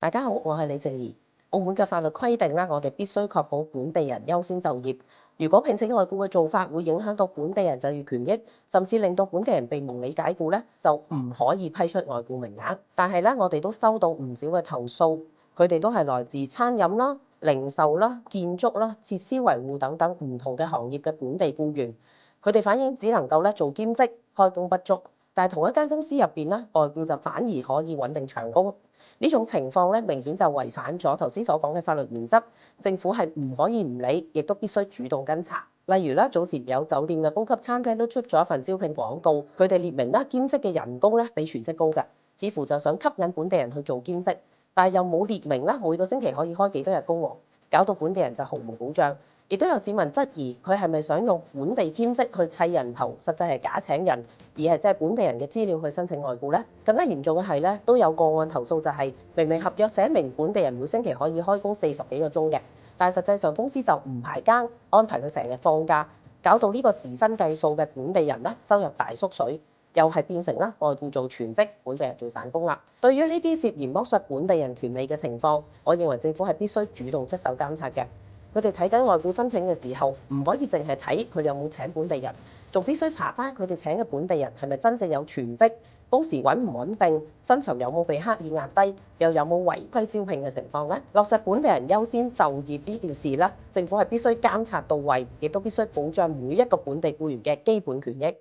大家好，我係李靜怡。澳門嘅法律規定啦，我哋必須確保本地人優先就業。如果聘請外僱嘅做法會影響到本地人就業權益，甚至令到本地人被無理解僱咧，就唔可以批出外僱名額。但係咧，我哋都收到唔少嘅投訴，佢哋都係來自餐飲啦、零售啦、建築啦、設施維護等等唔同嘅行業嘅本地僱員，佢哋反映只能夠咧做兼職，開工不足。但係同一間公司入邊咧，外僱就反而可以穩定長工。呢種情況咧，明顯就違反咗頭先所講嘅法律原則。政府係唔可以唔理，亦都必須主動跟查。例如咧，早前有酒店嘅高級餐廳都出咗一份招聘廣告，佢哋列明啦，兼職嘅人工咧比全職高㗎，似乎就想吸引本地人去做兼職，但係又冇列明啦，每個星期可以開幾多日工喎，搞到本地人就毫無保障。亦都有市民質疑佢係咪想用本地兼職去砌人頭，實際係假請人，而係即係本地人嘅資料去申請外僱咧。更加嚴重嘅係咧，都有個案投訴就係明明合約寫明本地人每星期可以開工40幾個鐘嘅，但係實際上公司就唔排更，安排佢成日放假，搞到呢個時薪計數嘅本地人咧收入大縮水，又係變成啦外僱做全職，本地人做散工啦。對於呢啲涉嫌剝削本地人權利嘅情況，我認為政府係必須主動出手監察嘅。佢哋睇緊外僱申請嘅時候，唔可以淨係睇佢有冇請本地人，仲必須查翻佢哋請嘅本地人係咪真正有全職，工時穩唔穩定，薪酬有冇被刻意壓低，又有冇違規招聘嘅情況呢？落實本地人優先就業呢件事咧，政府係必須監察到位，亦都必須保障每一個本地僱員嘅基本權益。